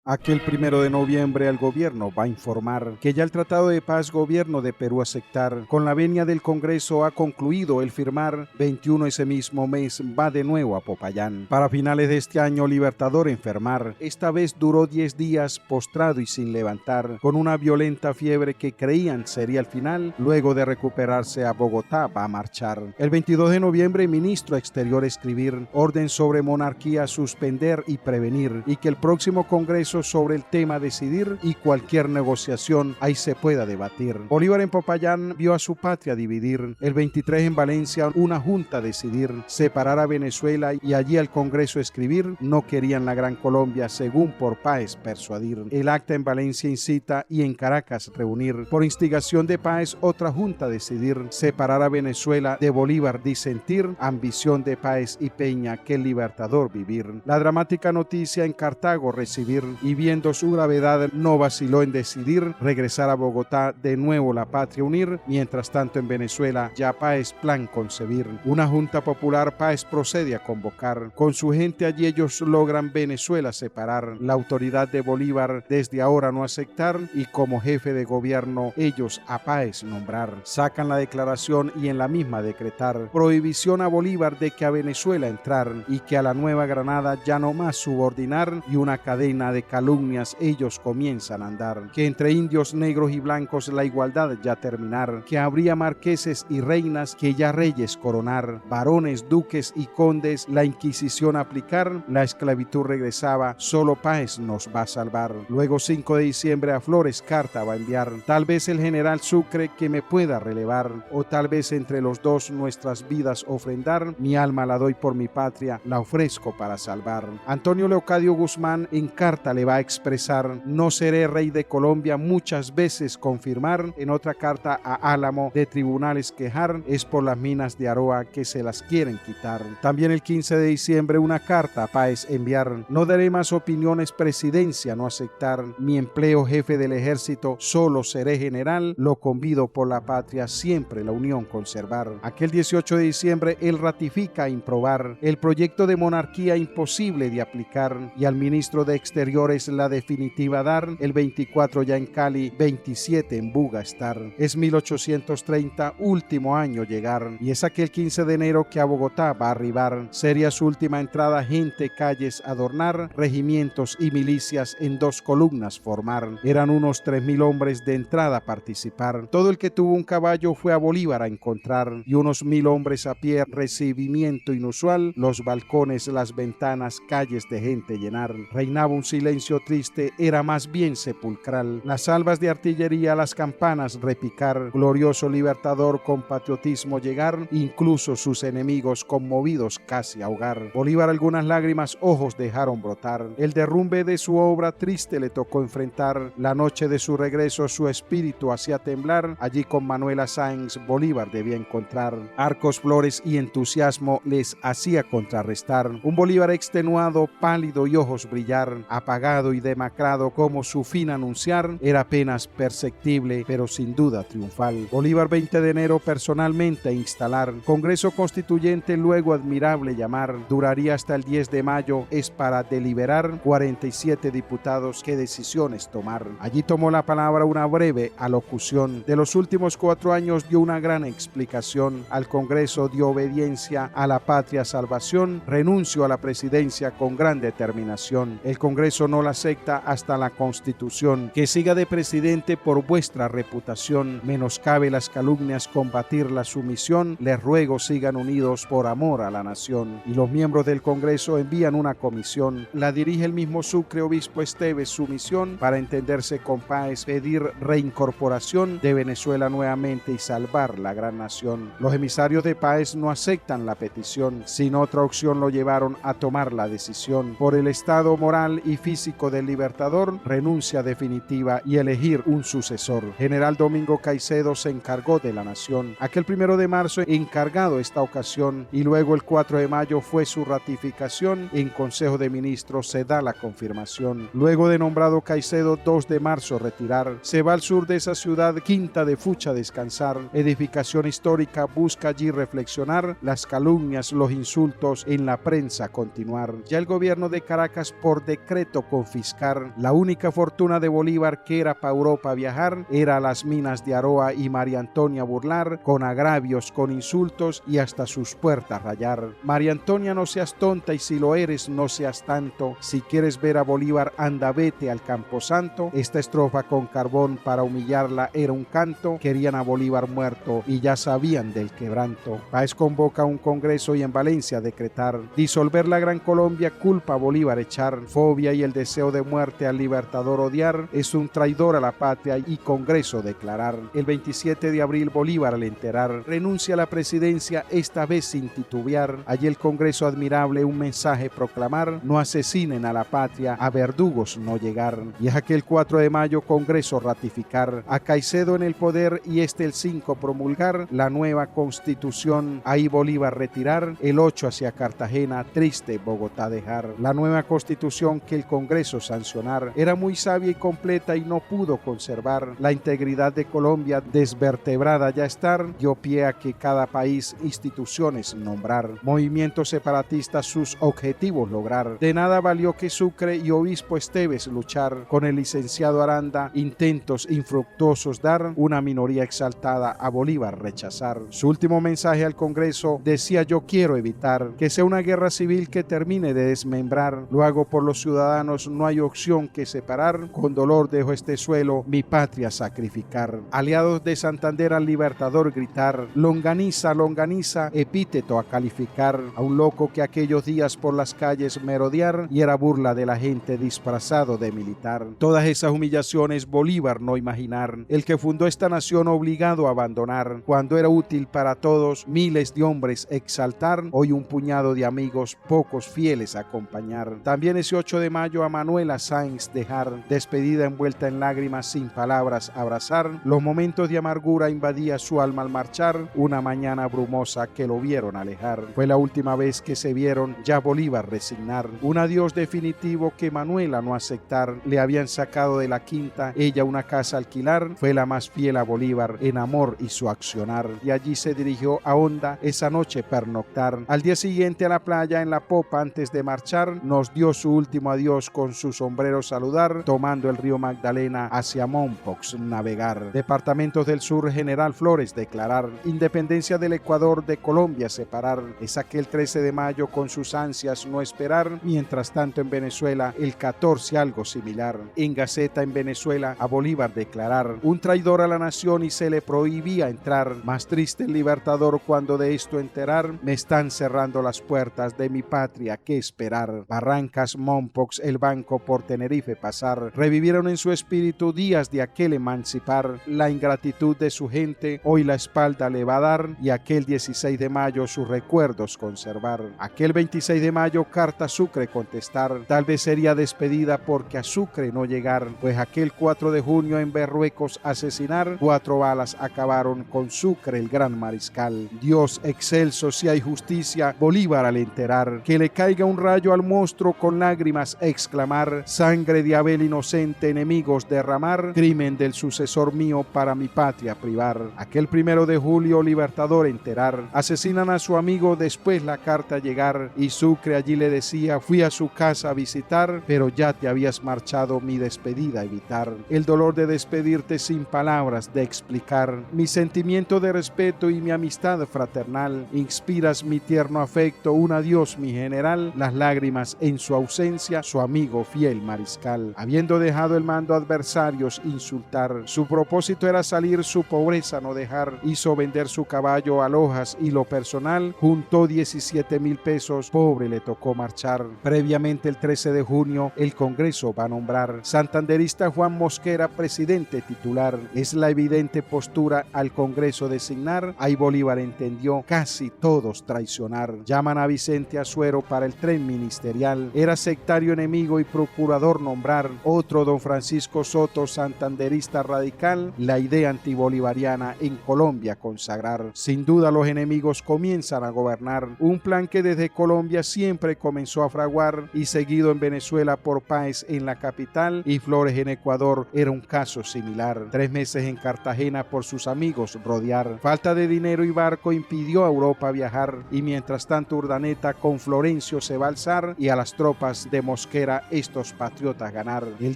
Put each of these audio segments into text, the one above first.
Aquel 1 de noviembre el gobierno va a informar que ya el Tratado de Paz Gobierno de Perú aceptar con la venia del Congreso ha concluido el firmar 21 ese mismo mes va de nuevo a Popayán. Para finales de este año Libertador enfermar, esta vez duró 10 días postrado y sin levantar, con una violenta fiebre que creían sería el final, luego de recuperarse a Bogotá va a marchar. El 22 de noviembre ministro Exterior escribir orden sobre monarquía suspender y prevenir y que el próximo Congreso sobre el tema decidir y cualquier negociación ahí se pueda debatir. Bolívar en Popayán vio a su patria dividir. El 23 en Valencia una junta decidir separar a Venezuela y allí al Congreso escribir. No querían la Gran Colombia según por Páez persuadir. El acta en Valencia incita y en Caracas reunir. Por instigación de Páez otra junta decidir separar a Venezuela de Bolívar disentir. Ambición de Páez y Peña que el Libertador vivir. La dramática noticia en Cartago recibir y viendo su gravedad no vaciló en decidir regresar a Bogotá de nuevo la patria unir. Mientras tanto en Venezuela ya Páez plan concebir. Una junta popular Páez procede a convocar. Con su gente allí ellos logran Venezuela separar. La autoridad de Bolívar desde ahora no aceptar y como jefe de gobierno ellos a Páez nombrar. Sacan la declaración y en la misma decretar prohibición a Bolívar de que a Venezuela entrar y que a la Nueva Granada ya no más subordinar y una cadena de calumnias ellos comienzan a andar, que entre indios negros y blancos la igualdad ya terminar, que habría marqueses y reinas, que ya reyes coronar, varones, duques y condes, la Inquisición aplicar, la esclavitud regresaba, solo Páez nos va a salvar. Luego 5 de diciembre a Flores carta va a enviar, tal vez el general Sucre que me pueda relevar, o tal vez entre los dos nuestras vidas ofrendar, mi alma la doy por mi patria, la ofrezco para salvar. Antonio Leocadio Guzmán en carta le va a expresar, no seré rey de Colombia muchas veces confirmar, en otra carta a Álamo de tribunales quejar, es por las minas de Aroa que se las quieren quitar. También el 15 de diciembre una carta a Páez enviar, no daré más opiniones presidencia no aceptar, mi empleo jefe del ejército solo seré general, lo convido por la patria siempre la unión conservar. Aquel 18 de diciembre él ratifica improbar el proyecto de monarquía imposible de aplicar y al ministro de Exteriores la definitiva dar, el 24 ya en Cali, 27 en Buga estar. Es 1830, último año llegar, y es aquel 15 de enero que a Bogotá va a arribar. Sería su última entrada, gente, calles adornar, regimientos y milicias en 2 columnas formar. Eran unos 3.000 hombres de entrada a participar. Todo el que tuvo un caballo fue a Bolívar a encontrar, y unos 1.000 hombres a pie, recibimiento inusual, los balcones, las ventanas, calles de gente llenar. Reinaba un silencio triste, era más bien sepulcral. Las salvas de artillería, las campanas repicar, glorioso Libertador con patriotismo llegar, incluso sus enemigos conmovidos casi ahogar. Bolívar algunas lágrimas ojos dejaron brotar, el derrumbe de su obra triste le tocó enfrentar, la noche de su regreso su espíritu hacía temblar, allí con Manuela Sáenz Bolívar debía encontrar, arcos, flores y entusiasmo les hacía contrarrestar, un Bolívar extenuado, pálido y ojos brillar, apagado y demacrado como su fin anunciar, era apenas perceptible pero sin duda triunfal. Bolívar 20 de enero personalmente instalar, Congreso Constituyente luego admirable llamar, duraría hasta el 10 de mayo, es para deliberar 47 diputados qué decisiones tomar. Allí tomó la palabra una breve alocución, de los últimos 4 años dio una gran explicación, al Congreso dio obediencia a la patria salvación, renuncio a la presidencia con gran determinación, el Congreso no la acepta hasta la Constitución, que siga de presidente por vuestra reputación, menoscabe las calumnias, combatir la sumisión, les ruego sigan unidos por amor a la nación. Y los miembros del Congreso envían una comisión, la dirige el mismo Sucre, obispo Esteves, su misión para entenderse con Páez, pedir reincorporación de Venezuela nuevamente y salvar la gran nación. Los emisarios de Páez no aceptan la petición, sin otra opción lo llevaron a tomar la decisión. Por el estado moral y físico del Libertador, renuncia definitiva y elegir un sucesor. General Domingo Caicedo se encargó de la nación. Aquel 1 de marzo encargado esta ocasión y luego el 4 de mayo fue su ratificación. En Consejo de Ministros se da la confirmación. Luego de nombrado Caicedo, 2 de marzo retirar. Se va al sur de esa ciudad, Quinta de Fucha, descansar. Edificación histórica, busca allí reflexionar. Las calumnias, los insultos en la prensa continuar. Ya el gobierno de Caracas por decreto confiscar. La única fortuna de Bolívar, que era para Europa viajar, era las minas de Aroa y María Antonia burlar, con agravios, con insultos y hasta sus puertas rayar. María Antonia, no seas tonta, y si lo eres no seas tanto. Si quieres ver a Bolívar, anda vete al Camposanto. Esta estrofa con Carbón para humillarla era un canto. Querían a Bolívar muerto y ya sabían del quebranto. Páez convoca un congreso y en Valencia decretar disolver la Gran Colombia, culpa a Bolívar echar, fobia y el deseo de muerte al libertador odiar, es un traidor a la patria y congreso declarar. El 27 de abril Bolívar, al enterar, renuncia a la presidencia, esta vez sin titubear. Allí el congreso admirable un mensaje proclamar: no asesinen a la patria, a verdugos no llegar. Y es aquel 4 de mayo congreso ratificar a Caicedo en el poder y el 5 promulgar la nueva constitución. Ahí Bolívar retirar, el 8 hacia Cartagena, triste Bogotá dejar. La nueva constitución que el congreso sancionar era muy sabia y completa y no pudo conservar la integridad de Colombia, desvertebrada ya estar, dio pie a que cada país instituciones nombrar, movimientos separatistas sus objetivos lograr. De nada valió que Sucre y obispo Esteves luchar, con el licenciado Aranda intentos infructuosos dar, una minoría exaltada a Bolívar rechazar. Su último mensaje al Congreso decía: yo quiero evitar que sea una guerra civil que termine de desmembrar, lo hago por los ciudadanos, no hay opción que separar, con dolor dejo este suelo, mi patria sacrificar. Aliados de Santander al libertador gritar: longaniza, longaniza, epíteto a calificar a un loco que aquellos días por las calles merodear y era burla de la gente disfrazado de militar. Todas esas humillaciones Bolívar no imaginar, el que fundó esta nación obligado a abandonar, cuando era útil para todos miles de hombres exaltar, hoy un puñado de amigos pocos fieles acompañar. También ese 8 de mayo a Manuela Sáenz dejar, despedida envuelta en lágrimas sin palabras abrazar, los momentos de amargura invadía su alma al marchar, una mañana brumosa que lo vieron alejar. Fue la última vez que se vieron, ya Bolívar resignar, un adiós definitivo que Manuela no aceptar, le habían sacado de la quinta, ella una casa alquilar, fue la más fiel a Bolívar en amor y su accionar, y allí se dirigió a Honda esa noche pernoctar. Al día siguiente a la playa en la popa antes de marchar, nos dio su último adiós con su sombrero saludar, tomando el río Magdalena hacia Mompox navegar. Departamentos del sur, General Flores declarar, independencia del Ecuador de Colombia separar, es aquel 13 de mayo con sus ansias no esperar, mientras tanto en Venezuela el 14 algo similar. En Gaceta en Venezuela a Bolívar declarar, un traidor a la nación y se le prohibía entrar, más triste el libertador cuando de esto enterar, me están cerrando las puertas de mi patria, que esperar. Barrancas, Mompox, el banco por Tenerife pasar, revivieron en su espíritu días de aquel emancipar, la ingratitud de su gente hoy la espalda le va a dar, y aquel 16 de mayo sus recuerdos conservar. Aquel 26 de mayo carta a Sucre contestar, tal vez sería despedida porque a Sucre no llegar, pues aquel 4 de junio en Berruecos asesinar, 4 balas acabaron con Sucre el gran mariscal. Dios excelso, si hay justicia, Bolívar al enterar, que le caiga un rayo al monstruo con lágrimas exclamar, sangre de Abel inocente enemigos derramar, crimen del sucesor mío para mi patria privar. Aquel 1 de julio libertador enterar, asesinan a su amigo, después la carta llegar, y Sucre allí le decía, fui a su casa a visitar, pero ya te habías marchado, mi despedida evitar. El dolor de despedirte sin palabras de explicar, mi sentimiento de respeto y mi amistad fraternal, inspiras mi tierno afecto, un adiós mi general, las lágrimas en su ausencia, su amigo fiel mariscal. Habiendo dejado el mando a adversarios insultar, su propósito era salir, su pobreza no dejar, hizo vender su caballo a Lojas y lo personal, juntó 17,000 pesos, pobre le tocó marchar. Previamente el 13 de junio el Congreso va a nombrar santanderista Juan Mosquera presidente titular. Es la evidente postura al Congreso designar, ahí Bolívar entendió casi todos traicionar. Llaman a Vicente Azuero para el tren ministerial, era sectario enemigo y procurador nombrar. Otro don Francisco Soto santanderista radical, la idea antibolivariana en Colombia consagrar. Sin duda los enemigos comienzan a gobernar, un plan que desde Colombia siempre comenzó a fraguar y seguido en Venezuela por Páez en la capital y Flores en Ecuador era un caso similar. 3 meses en Cartagena por sus amigos rodear, falta de dinero y barco impidió a Europa viajar y mientras tanto Urdaneta con Florencio se va a alzar y a las tropas de Mosquera logra estos patriotas ganar. El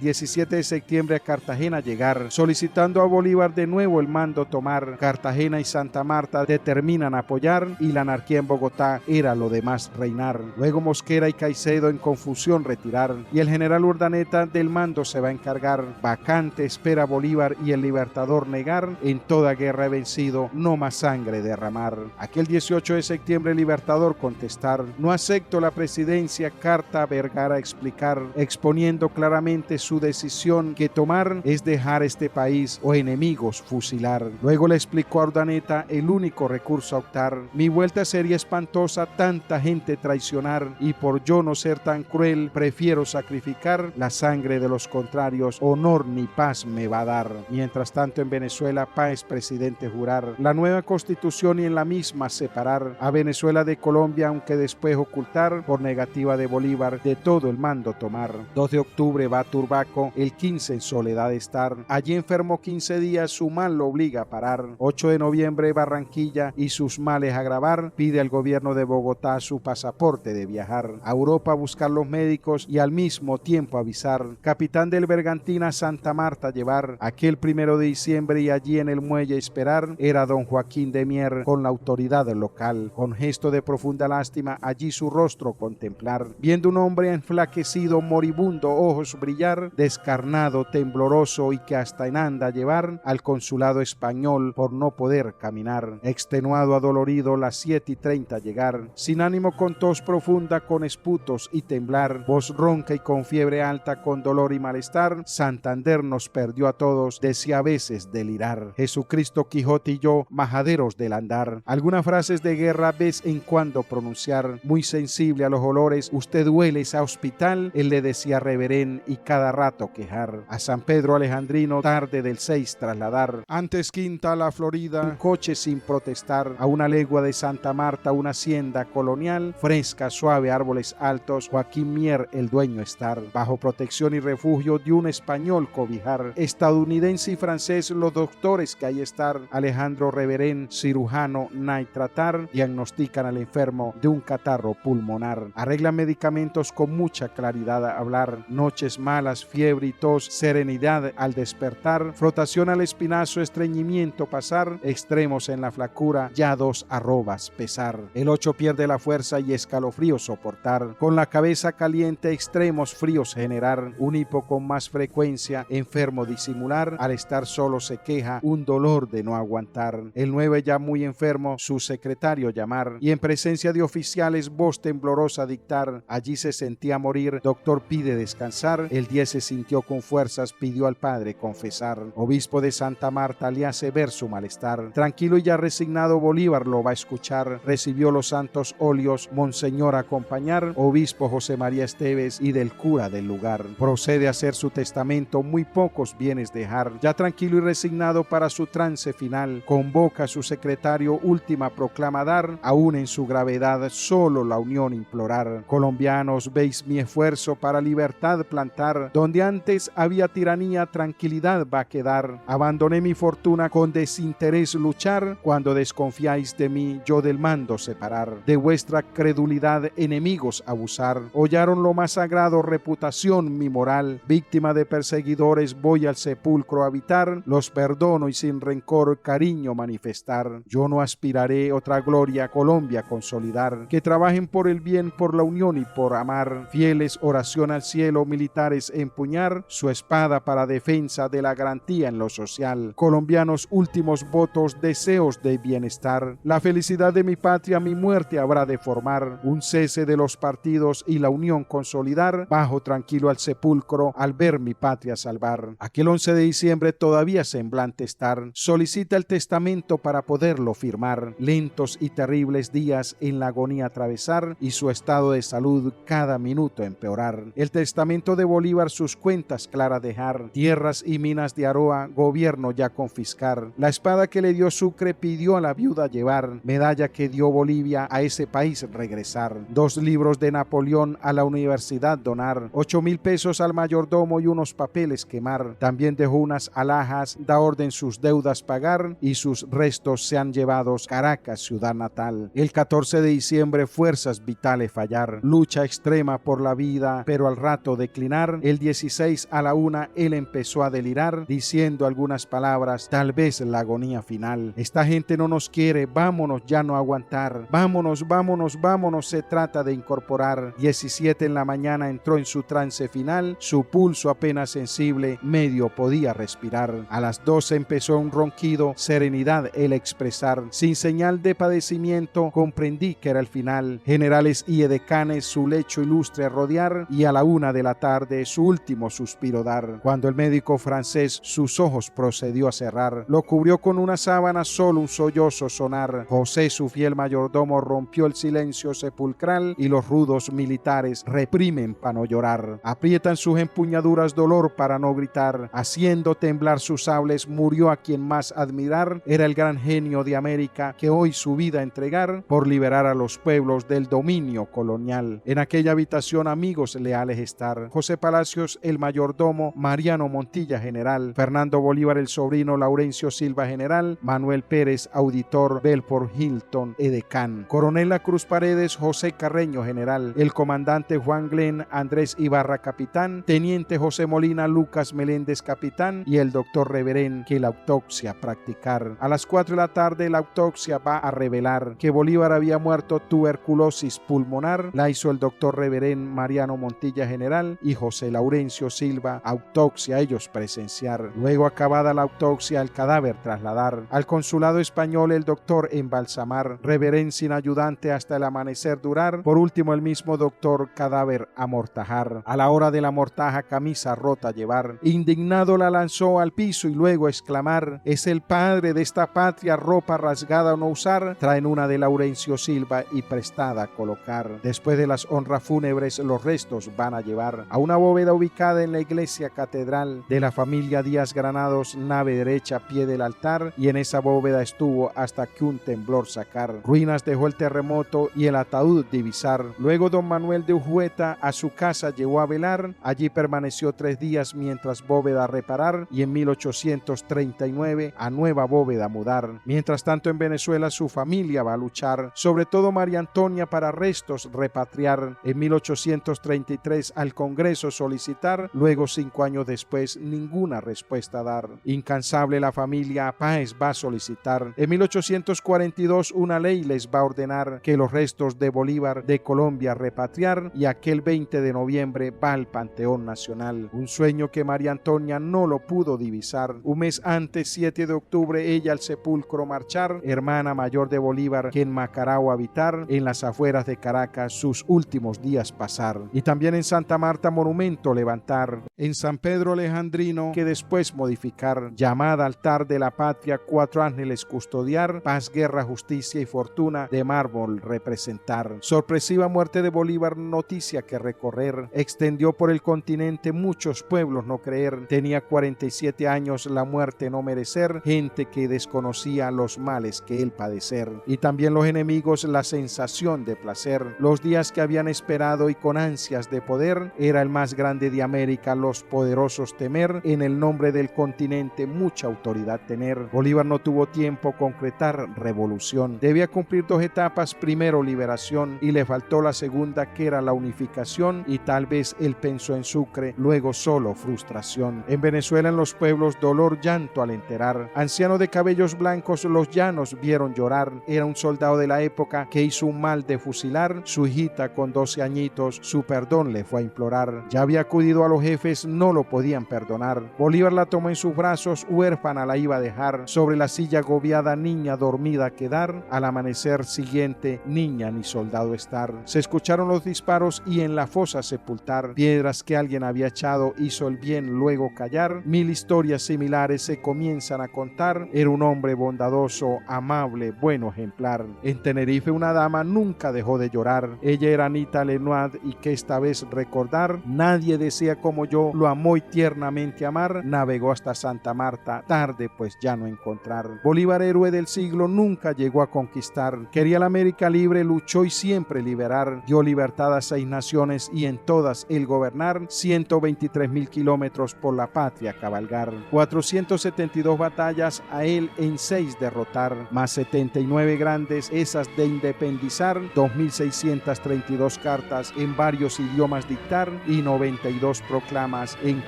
17 de septiembre a Cartagena llegar, solicitando a Bolívar de nuevo el mando tomar. Cartagena y Santa Marta determinan apoyar y la anarquía en Bogotá era lo demás reinar. Luego Mosquera y Caicedo en confusión retirar y el general Urdaneta del mando se va a encargar. Vacante espera Bolívar y el Libertador negar, en toda guerra he vencido, no más sangre derramar. Aquel 18 de septiembre el Libertador contestar, no acepto la presidencia, carta a Vergara explicar, exponiendo claramente su decisión que tomar es dejar este país o enemigos fusilar. Luego le explicó a Urdaneta el único recurso a optar, mi vuelta sería espantosa, tanta gente traicionar y por yo no ser tan cruel prefiero sacrificar la sangre de los contrarios, honor ni paz me va a dar. Mientras tanto en Venezuela Páez presidente jurar la nueva constitución y en la misma separar a Venezuela de Colombia, aunque después ocultar por negativa de Bolívar de todo el mando tomar. 2 de octubre va a Turbaco, el 15 en soledad estar, allí enfermo 15 días, su mal lo obliga a parar. 8 de noviembre Barranquilla y sus males agravar, pide al gobierno de Bogotá su pasaporte de viajar a Europa a buscar los médicos y al mismo tiempo avisar. Capitán del Bergantín a Santa Marta llevar, aquel 1 de diciembre y allí en el muelle esperar, era don Joaquín de Mier con la autoridad local, con gesto de profunda lástima allí su rostro contemplar, viendo un hombre enflaquecido, moribundo, ojos brillar, descarnado, tembloroso y que hasta en anda llevar al consulado español por no poder caminar, extenuado, adolorido, las 7:30 llegar, sin ánimo con tos profunda, con esputos y temblar, voz ronca y con fiebre alta, con dolor y malestar, Santander nos perdió a todos, decía a veces delirar, Jesucristo, Quijote y yo, majaderos del andar. Algunas frases de guerra vez en cuando pronunciar, muy sensible a los olores, usted huele ese hospital, él le decía reverén y cada rato quejar. A San Pedro Alejandrino tarde del 6 trasladar, antes Quinta la Florida, un coche sin protestar, a una legua de Santa Marta una hacienda colonial, fresca, suave, árboles altos, Joaquín Mier el dueño estar, bajo protección y refugio de un español cobijar, estadounidense y francés los doctores que ahí estar, Alejandro Reverén, cirujano, tratar, diagnostican al enfermo de un catarro pulmonar, arreglan medicamentos con mucha claridad a hablar, noches malas, fiebre y tos, serenidad al despertar, frotación al espinazo, estreñimiento pasar, extremos en la flacura, ya 2 arrobas pesar, el 8 pierde la fuerza y escalofrío soportar, con la cabeza caliente extremos fríos generar, un hipo con más frecuencia, enfermo disimular, al estar solo se queja, un dolor de no aguantar, el 9 ya muy enfermo, su secretario llamar, y en presencia de oficiales voz temblorosa dictar, allí se sentía morir, doctor pide descansar, el 10 se sintió con fuerzas, pidió al padre confesar, obispo de Santa Marta le hace ver su malestar, tranquilo y ya resignado Bolívar lo va a escuchar, recibió los santos óleos, monseñor acompañar, obispo José María Esteves y del cura del lugar, procede a hacer su testamento, muy pocos bienes dejar, ya tranquilo y resignado para su trance final, convoca a su secretario, última proclama dar, aún en su gravedad solo la unión implorar, colombianos veis mi esfuerzo para libertad plantar, donde antes había tiranía tranquilidad va a quedar, abandoné mi fortuna con desinterés luchar, cuando desconfiáis de mí yo del mando separar, de vuestra credulidad enemigos abusar, hollaron lo más sagrado reputación mi moral, víctima de perseguidores voy al sepulcro a habitar, los perdono y sin rencor cariño manifestar, yo no aspiraré otra gloria Colombia consolidar, que trabajen por el bien, por la unión y por amar, fieles oración al cielo, militares empuñar su espada para defensa de la garantía en lo social, colombianos últimos votos, deseos de bienestar, la felicidad de mi patria mi muerte habrá de formar, un cese de los partidos y la unión consolidar, bajo tranquilo al sepulcro al ver mi patria salvar. Aquel 11 de diciembre todavía semblante estar, solicita el testamento para poderlo firmar, lentos y terribles días en la agonía atravesar y su estado de salud cada minuto empeorar. El testamento de Bolívar sus cuentas claras dejar, tierras y minas de Aroa, gobierno ya confiscar, la espada que le dio Sucre pidió a la viuda llevar, medalla que dio Bolivia a ese país regresar, 2 libros de Napoleón a la universidad donar, 8,000 pesos al mayordomo y unos papeles quemar, también dejó unas alhajas, da orden sus deudas pagar y sus restos sean llevados Caracas, ciudad natal. El 14 de diciembre fuerzas vitales fallar, lucha extrema por la vida, madrugada, pero al rato declinar, el 16 a la 1, él empezó a delirar, diciendo algunas palabras, tal vez la agonía final. Esta gente no nos quiere, vámonos, ya no aguantar. Vámonos, vámonos, vámonos, se trata de incorporar. 17 en la mañana entró en su trance final, su pulso apenas sensible, medio podía respirar. A las 12 empezó un ronquido, serenidad el expresar. Sin señal de padecimiento, comprendí que era el final. Generales y edecanes su lecho ilustre rodear, y a la 1 de la tarde su último suspiro dar. Cuando el médico francés sus ojos procedió a cerrar, lo cubrió con una sábana, solo un sollozo sonar. José, su fiel mayordomo, rompió el silencio sepulcral, y los rudos militares reprimen para no llorar. Aprietan sus empuñaduras dolor para no gritar, haciendo temblar sus sables, murió a quien más admirar. Era el gran genio de América que hoy su vida entregar por liberar a los pueblos del dominio colonial. En aquella habitación amigos leales estar. José Palacios el mayordomo, Mariano Montilla general, Fernando Bolívar el sobrino, Laurencio Silva general, Manuel Pérez auditor, Belfort Hilton edecán, Coronel La Cruz Paredes, José Carreño general, el comandante Juan Glenn, Andrés Ibarra capitán, teniente José Molina, Lucas Meléndez capitán, y el doctor Reverén que la autopsia practicar. A las 4 de la tarde la autopsia va a revelar que Bolívar había muerto tuberculosis pulmonar. La hizo el doctor Reverén Mariano Montilla general y José Laurencio Silva. Autopsia ellos presenciar. Luego, acabada la autopsia, el cadáver trasladar al consulado español, el doctor embalsamar. Reverén sin ayudante hasta el amanecer durar. Por último, el mismo doctor cadáver amortajar. A la hora de la mortaja, camisa rota llevar. Indignado la lanzó al piso y luego exclamar: es el padre de esta patria, ropa rasgada o no usar, traen una de Laurencio Silva y prestada a colocar. Después de las honras fúnebres, los restos van a llevar a una bóveda ubicada en la iglesia catedral de la familia Díaz Granados, nave derecha, pie del altar, y en esa bóveda estuvo hasta que un temblor sacar. Ruinas dejó el terremoto y el ataúd divisar. Luego don Manuel de Ujueta a su casa llevó a velar, allí permaneció 3 días mientras bóveda reparar, y en 1839 a nueva bóveda mudar. Mientras tanto en Venezuela su familia va a luchar, sobre todo María Antonia, para restos repatriar. En 1833 al Congreso solicitar, luego 5 años después ninguna respuesta dar. Incansable la familia a Páez va a solicitar. En 1842 una ley les va a ordenar que los restos de Bolívar de Colombia repatriar, y aquel 20 de noviembre va al Panteón Nacional. Un sueño que María Antonia no lo pudo divisar. Un mes antes, 7 de octubre, ella al sepulcro marchar, hermana mayor de Bolívar, que en Macarao habitar, en las afueras de Caracas sus últimos días pasar. Y también en Santa Marta monumento levantar, en San Pedro Alejandrino que después modificar, llamada altar de la patria, 4 ángeles custodiar, paz, guerra, justicia y fortuna de mármol representar. Sorpresiva muerte de Bolívar, noticia que recorrer, extendió por el continente, muchos pueblos no creer, tenía 47 años, la muerte no merecer, gente que desconocía los males que él padecer, y también los enemigos la sensación de placer, los días que habían esperado y con ansias de poder, era el más grande de América, los poderosos temer, en el nombre del continente mucha autoridad tener. Bolívar no tuvo tiempo concretar revolución, debía cumplir 2 etapas, primero liberación y le faltó la segunda, que era la unificación, y tal vez él pensó en Sucre, luego solo frustración. En Venezuela, en los pueblos, dolor, llanto al enterar, anciano de cabellos blancos los llanos vieron llorar, era un soldado de la época que hizo un mal de fusilar, su hijita con 12 añitos su perdón le fue a implorar, ya había acudido a los jefes, no lo podían perdonar. Bolívar la tomó en sus brazos, huérfana la iba a dejar, sobre la silla agobiada, niña dormida quedar, al amanecer siguiente niña ni soldado estar. Se escucharon los disparos y en la fosa sepultar, piedras que alguien había echado hizo el bien luego callar, 1000 historias similares se comienzan a contar, era un hombre bondadoso, amable, bueno ejemplar. En Tenerife una dama nunca dejó de llorar, ella era Anita Lenoir, y que esta vez recordar, nadie desea como yo, lo amó y tiernamente amar, navegó hasta Santa Marta, tarde pues ya no encontrar. Bolívar, héroe del siglo, nunca llegó a conquistar, quería la América libre, luchó y siempre liberar, dio libertad a 6 naciones y en todas el gobernar, 123.000 kilómetros por la patria cabalgar, 472 batallas a él en 6 derrotar, más 79 grandes esas de independizar, 2.632 cartas en varios idiomas dictar y 92 proclamas en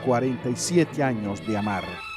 47 años de amar.